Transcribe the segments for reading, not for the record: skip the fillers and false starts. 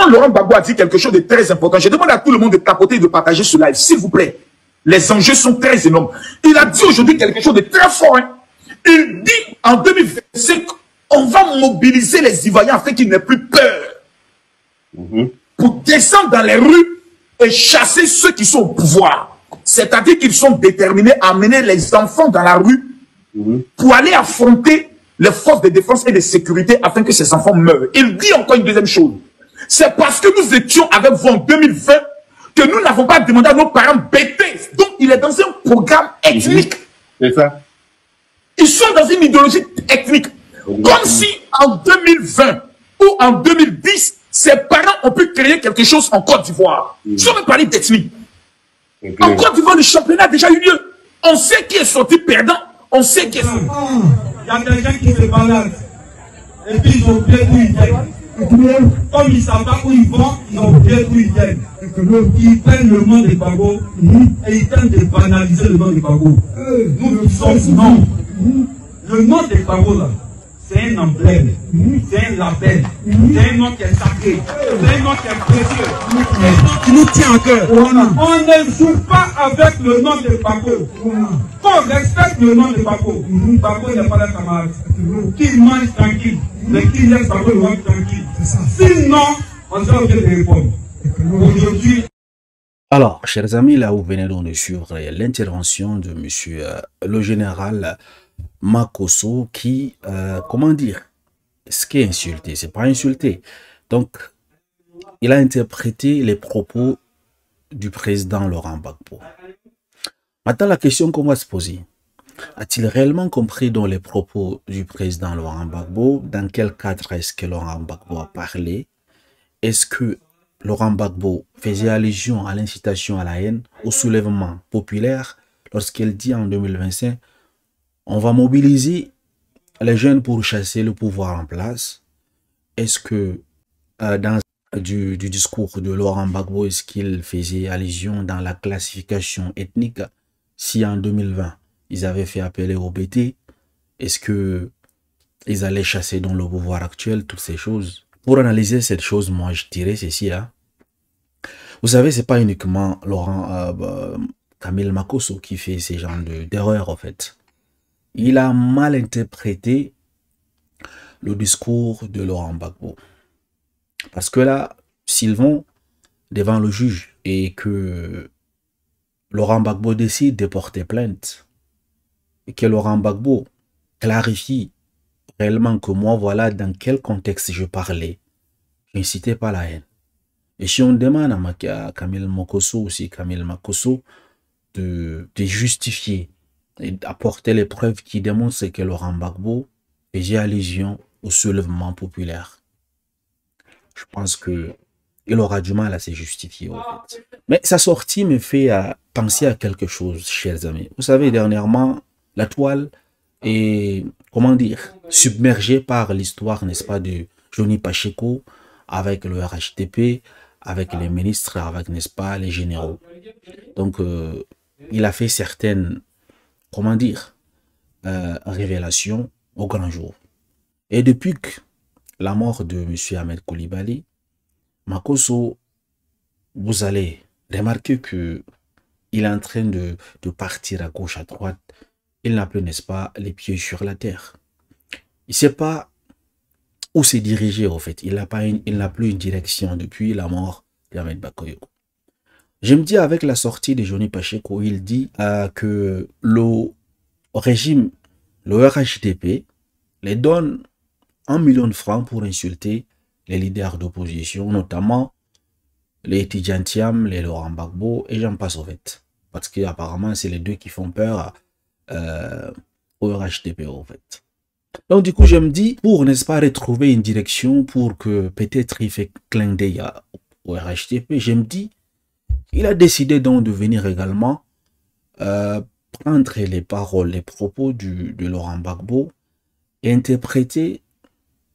quand Laurent Gbagbo a dit quelque chose de très important, je demande à tout le monde de tapoter et de partager ce live, s'il vous plaît. Les enjeux sont très énormes. Il a dit aujourd'hui quelque chose de très fort. Hein. Il dit en 2025, on va mobiliser les Ivoiriens afin qu'ils n'aient plus peur. Pour descendre dans les rues et chasser ceux qui sont au pouvoir. C'est-à-dire qu'ils sont déterminés à amener les enfants dans la rue pour aller affronter les forces de défense et de sécurité afin que ces enfants meurent. Il dit encore une deuxième chose. C'est parce que nous étions avec vous en 2020 que nous n'avons pas demandé à nos parents bêtés. Donc, il est dans un programme ethnique. C'est ça. Ils sont dans une idéologie ethnique. Comme si en 2020 ou en 2010, ses parents ont pu créer quelque chose en Côte d'Ivoire. Si on veut parler d'ethnie. En Côte d'Ivoire, le championnat a déjà eu lieu. On sait qui est sorti perdant. On sait qui est sorti. Il y a des gens qui se baladent. Et puis ils ont oublié d'où ils viennent. Comme ils ne savent pas où ils vont, ils ont oublié d'où ils viennent. Ils prennent le nom des Gbagbo et ils tentent de banaliser le nom des Gbagbo. Nous disons non. Le nom des Gbagbo là, c'est un emblème, c'est un label, c'est un nom qui est sacré, c'est un nom qui est précieux, qui nous tient à cœur. On ne joue pas avec le nom de Gbagbo. Qu'on respecte le nom de Gbagbo. Gbagbo n'est pas la camarade. Qu'il mange tranquille, mais qu'il laisse Gbagbo le mange tranquille. Sinon, on sera obligé de répondre. Aujourd'hui. Alors, chers amis, là où vous venez de suivre l'intervention de monsieur le général Makosso qui, comment dire, ce qui est insulté, c'est pas insulté. Donc, il a interprété les propos du président Laurent Gbagbo. Maintenant, la question qu'on va se poser, a-t-il réellement compris dans les propos du président Laurent Gbagbo? Dans quel cadre est-ce que Laurent Gbagbo a parlé? Est-ce que Laurent Gbagbo faisait allusion à l'incitation à la haine, au soulèvement populaire, lorsqu'il dit en 2025 on va mobiliser les jeunes pour chasser le pouvoir en place? Est-ce que dans du discours de Laurent Gbagbo, est-ce qu'il faisait allusion dans la classification ethnique? Si en 2020, ils avaient fait appeler au BT, est-ce que ils allaient chasser dans le pouvoir actuel? Toutes ces choses. Pour analyser cette chose, moi, je dirais ceci. Hein. Vous savez, c'est pas uniquement Camille Makosso qui fait ces genres d'erreurs, en fait. Il a mal interprété le discours de Laurent Gbagbo. Parce que là, s'ils vont devant le juge et que Laurent Gbagbo décide de porter plainte et que Laurent Gbagbo clarifie réellement que moi, voilà dans quel contexte je parlais, je n'incitais pas la haine. Et si on demande à Camille Makosso de justifier et d'apporter les preuves qui démontrent que Laurent Gbagbo faisait allusion au soulèvement populaire, je pense que il aura du mal à se justifier. En fait. Mais sa sortie me fait penser à quelque chose, chers amis. Vous savez, dernièrement, la toile est, comment dire, submergée par l'histoire, n'est-ce pas, de Johnny Pacheco avec le RHDP, avec les ministres, avec, n'est-ce pas, les généraux. Donc, il a fait certaines, comment dire, révélations au grand jour. Et depuis que la mort de M. Ahmed Coulibaly, Makosso, vous allez remarquer que il est en train de partir à gauche, à droite. Il n'a plus, n'est-ce pas, les pieds sur la terre. Il ne sait pas où se diriger, en fait. Il n'a plus une direction depuis la mort d'Ahmed Bakayoko. Je me dis, avec la sortie de Johnny Pacheco, il dit que le régime, le RHDP, les donne 1 million de francs pour insulter les leaders d'opposition, notamment les Tidjantiam, les Laurent Gbagbo, et j'en passe au fait. Parce qu'apparemment, c'est les deux qui font peur au RHDP, en fait. Donc, du coup, je me dis, pour, n'est-ce pas, retrouver une direction, pour que peut-être il fait clin d'œil au RHDP, je me dis, il a décidé donc de venir également prendre les paroles, les propos de Laurent Gbagbo et interpréter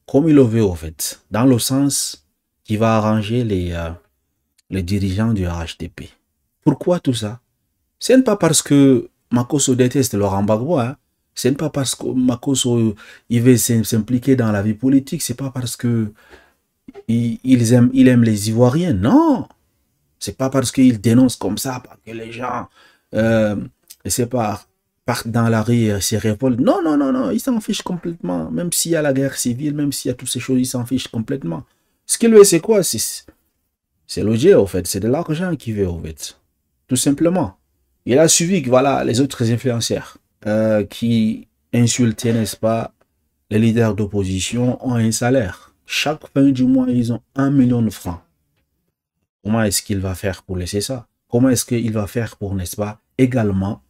comme il le veut, en fait, dans le sens qui va arranger les dirigeants du RHDP. Pourquoi tout ça? Ce n'est pas parce que Makosso déteste Laurent Gbagbo, hein. Ce n'est pas parce que Makosso il veut s'impliquer dans la vie politique, c'est pas parce que il aime les Ivoiriens. Non, c'est pas parce qu'ils dénoncent comme ça que les gens, c'est pas, partent dans la rue et se révoltent. Non, non, non, non, ils s'en fichent complètement. Même s'il y a la guerre civile, même s'il y a toutes ces choses, ils s'en fichent complètement. Ce qu'il veut, c'est quoi? C'est l'objet, au fait. C'est de l'argent qu'il veut, au fait. Tout simplement. Il a suivi que, voilà, les autres influenceurs qui insultaient, n'est-ce pas, les leaders d'opposition ont un salaire. Chaque fin du mois, ils ont 1 million de francs. Comment est-ce qu'il va faire pour laisser ça? Comment est-ce qu'il va faire pour, n'est-ce pas, également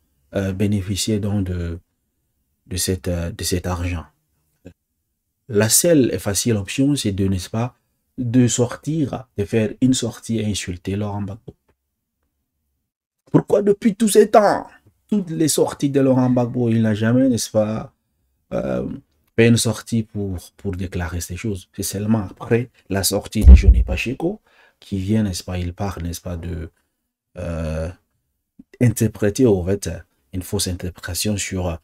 bénéficier donc de cet argent? La seule et facile option, c'est de, n'est-ce pas, de sortir, de faire une sortie et insulter Laurent Gbagbo. Pourquoi depuis tous ces temps, toutes les sorties de Laurent Gbagbo, il n'a jamais, n'est-ce pas, fait une sortie pour déclarer ces choses? C'est seulement après la sortie de Johnny Pacheco qui vient, n'est-ce pas, il part, n'est-ce pas, de interpréter, en fait, une fausse interprétation sur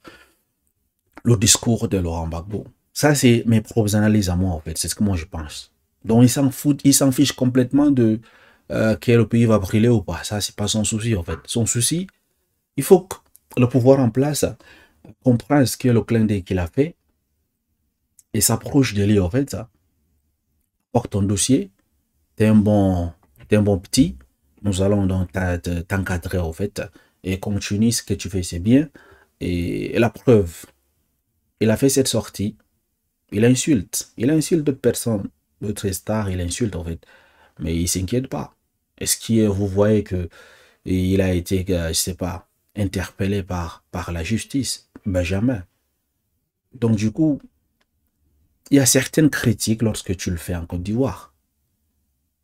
le discours de Laurent Gbagbo. Ça, c'est mes propres analyses à moi, en fait. C'est ce que moi, je pense. Donc, il s'en fout, il s'en fiche complètement de que le pays va brûler ou pas. Ça, c'est pas son souci, en fait. Son souci, il faut que le pouvoir en place comprenne ce qu'est le clin d'œil qu'il a fait et s'approche de lui, en fait. Ça. Porte ton dossier. T'es un bon petit. Nous allons donc t'encadrer, en fait. Et continue ce que tu fais, c'est bien. Et la preuve, il a fait cette sortie. Il insulte d'autres personnes, d'autres stars, il insulte en fait. Mais il ne s'inquiète pas. Est-ce que vous voyez qu'il a été, je sais pas, interpellé par la justice? Ben jamais. Donc du coup, il y a certaines critiques lorsque tu le fais en Côte d'Ivoire.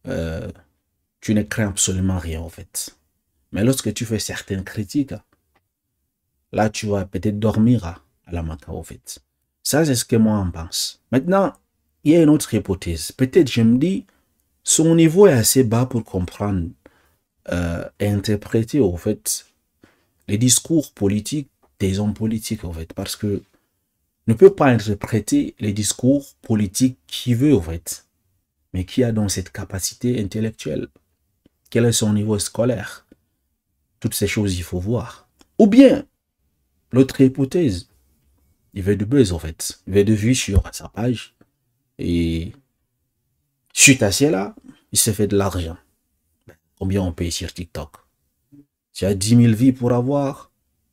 Tu ne crains absolument rien en fait. Mais lorsque tu fais certaines critiques, là tu vas peut-être dormir à la maca en fait. Ça, c'est ce que moi en pense. Maintenant, il y a une autre hypothèse. Peut-être, je me dis, son niveau est assez bas pour comprendre et interpréter, en fait, les discours politiques des hommes politiques, en fait. Parce que ne peut pas interpréter les discours politiques qui veut, en fait. Mais qui a donc cette capacité intellectuelle. Quel est son niveau scolaire? Toutes ces choses, il faut voir. Ou bien, l'autre hypothèse, il veut du buzz en fait. Il veut de vues sur sa page. Et suite à cela, il se fait de l'argent. Combien on paye sur TikTok? Tu as 10 000 vies pour avoir,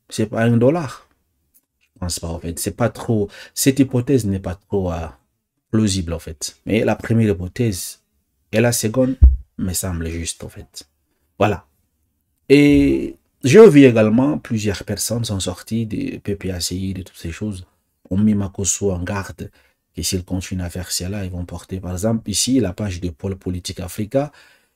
c'est pas $1. Je pense pas en fait. C'est pas trop. Cette hypothèse n'est pas trop plausible en fait. Mais la première hypothèse et la seconde me semble juste en fait. Voilà. Et j'ai vu également plusieurs personnes sont sorties des PPACI, de toutes ces choses. On mis Makosso en garde que s'ils continuent à faire cela, ils vont porter, par exemple, ici, la page de Pôle Politique Africa.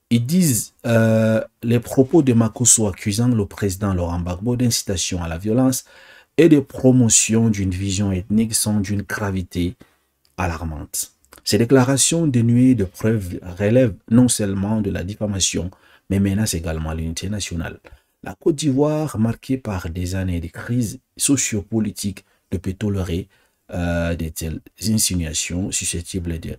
Ils disent les propos de Makosso accusant le président Laurent Gbagbo d'incitation à la violence et de promotion d'une vision ethnique sont d'une gravité alarmante. Ces déclarations dénuées de preuves relèvent non seulement de la diffamation, mais menacent également l'unité nationale. La Côte d'Ivoire, marquée par des années de crise sociopolitique, ne peut tolérer de telles insinuations susceptibles de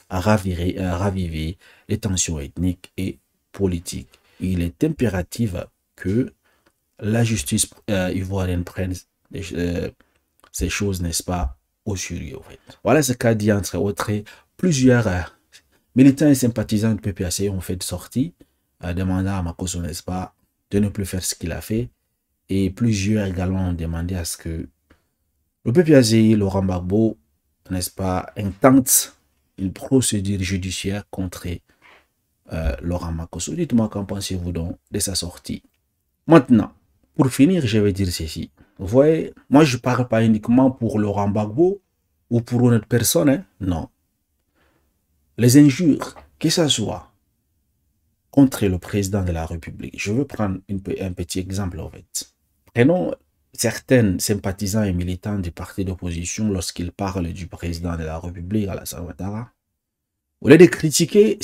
raviver les tensions ethniques et politiques. Il est impératif que la justice ivoirienne prenne ces choses, n'est-ce pas, au sérieux. En fait. Voilà ce qu'a dit entre autres plusieurs militants et sympathisants de PPAC ont fait sortie demandant à Makosso, n'est-ce pas, de ne plus faire ce qu'il a fait. Et plusieurs également ont demandé à ce que le PPAC, Laurent Gbagbo, n'est-ce pas, intente une procédure judiciaire contre Laurent Makosso. Dites-moi qu'en pensez-vous donc de sa sortie. Maintenant, pour finir, je vais dire ceci. Vous voyez, moi je ne parle pas uniquement pour Laurent Gbagbo ou pour une autre personne, hein? Non. Les injures, que ce soit contre le président de la République. Je veux prendre un petit exemple en fait. Prenons certains sympathisants et militants des partis d'opposition lorsqu'ils parlent du président de la République, Alassane Ouattara. Au lieu de critiquer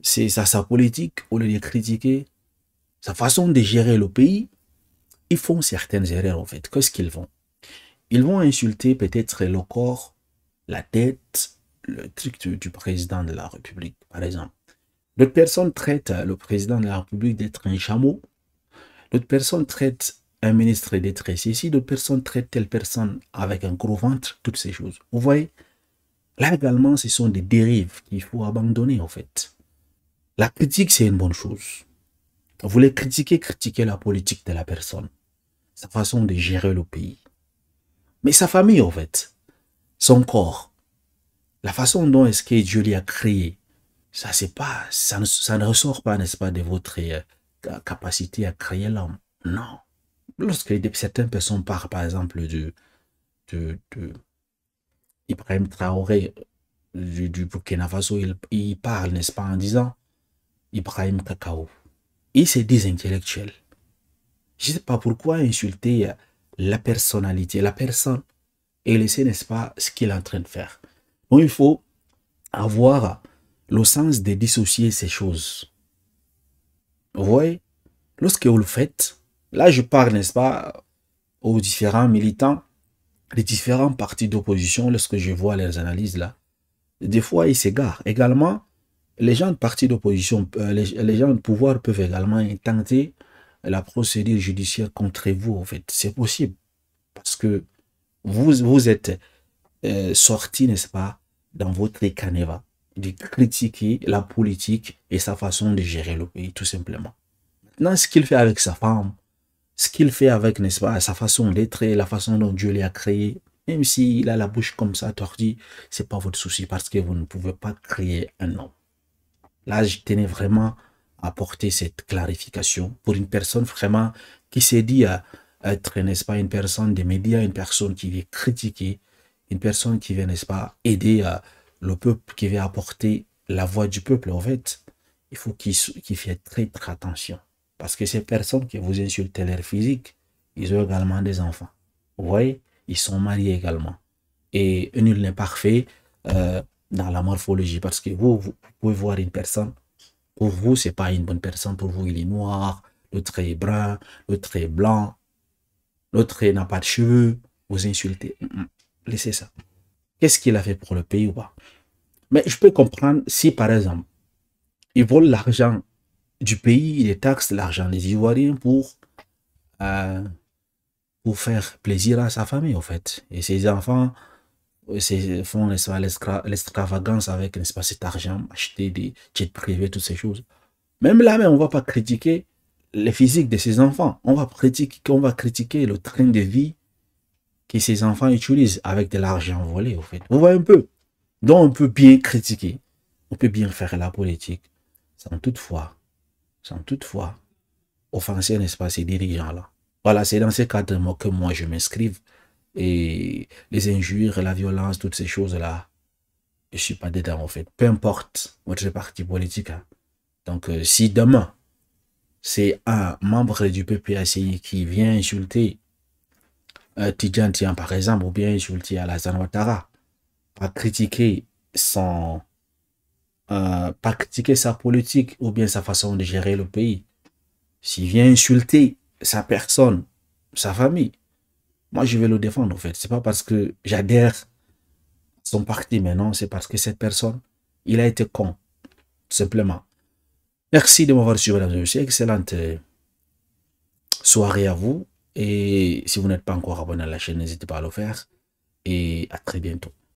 sa politique, au lieu de critiquer sa façon de gérer le pays, ils font certaines erreurs en fait. Qu'est-ce qu'ils font? Ils vont insulter peut-être le corps, la tête le truc du président de la République, par exemple. D'autres personnes traitent le président de la République d'être un chameau. D'autres personnes traitent un ministre d'être ceci. D'autres personnes traitent telle personne avec un gros ventre. Toutes ces choses. Vous voyez, là également, ce sont des dérives qu'il faut abandonner, en fait. La critique, c'est une bonne chose. Vous voulez critiquer, critiquez la politique de la personne. Sa façon de gérer le pays. Mais sa famille, en fait. Son corps. La façon dont est-ce que Dieu l'y a créé. Ça, c'est pas, ça ne ressort pas, n'est-ce pas, de votre capacité à créer l'homme. Non. Lorsque certaines personnes parlent, par exemple, de Ibrahim Traoré, du Burkina Faso, il parle, n'est-ce pas, en disant Ibrahim Cacao. Et c'est des intellectuels. Je ne sais pas pourquoi insulter la personnalité, la personne, et laisser, n'est-ce pas, ce qu'il est en train de faire. Donc, il faut avoir le sens de dissocier ces choses. Vous voyez, lorsque vous le faites, là je parle, n'est-ce pas, aux différents militants, les différents partis d'opposition, lorsque je vois leurs analyses là, des fois ils s'égarent. Également, les gens de partis d'opposition, les gens de pouvoir peuvent également tenter la procédure judiciaire contre vous, en fait. C'est possible. Parce que vous êtes sorti, n'est-ce pas, dans votre canevas, de critiquer la politique et sa façon de gérer le pays, tout simplement. Maintenant, ce qu'il fait avec sa femme, ce qu'il fait avec, n'est-ce pas, sa façon d'être, la façon dont Dieu l'a créé, même s'il a la bouche comme ça, tordue, c'est pas votre souci parce que vous ne pouvez pas créer un homme. Là, je tenais vraiment à apporter cette clarification pour une personne vraiment qui s'est dit à être, n'est-ce pas, une personne des médias, une personne qui vient critiquer, une personne qui vient, n'est-ce pas, aider le peuple, qui vient apporter la voix du peuple, en fait. Il faut qu'il fasse très, très attention. Parce que ces personnes qui vous insultent leur physique, ils ont également des enfants. Vous voyez, ils sont mariés également. Et nul n'est parfait dans la morphologie. Parce que vous pouvez voir une personne, pour vous, c'est pas une bonne personne. Pour vous, il est noir, l'autre est brun, l'autre est blanc, l'autre n'a pas de cheveux. Vous insultez. Laissez ça. Qu'est-ce qu'il a fait pour le pays ou pas? Mais je peux comprendre si, par exemple, ils volent l'argent du pays, les taxes, l'argent des Ivoiriens pour faire plaisir à sa famille, en fait. Et ses enfants font l'extravagance avec, n'est-ce pas, cet argent, acheter des jets privés, toutes ces choses. Même là, on ne va pas critiquer le physique de ses enfants. On va critiquer le train de vie que ces enfants utilisent avec de l'argent volé, en fait. Vous voyez un peu? Donc, on peut bien critiquer. On peut bien faire la politique sans toutefois offenser, n'est-ce pas, ces dirigeants-là. Voilà, c'est dans ces cadres que moi je m'inscrive. Et les injures, la violence, toutes ces choses-là, je ne suis pas dedans, en fait. Peu importe votre parti politique. Hein. Donc, si demain, c'est un membre du PPACI qui vient insulter Tidjane Tian, par exemple, ou bien insulter Alassane Ouattara, pas critiquer pas critiquer sa politique ou bien sa façon de gérer le pays. S'il vient insulter sa personne, sa famille, moi je vais le défendre en fait. C'est pas parce que j'adhère à son parti, mais non, c'est parce que cette personne, il a été con, tout simplement. Merci de m'avoir suivi, mesdames et messieurs. Excellente soirée à vous. Et si vous n'êtes pas encore abonné à la chaîne, n'hésitez pas à le faire. Et à très bientôt.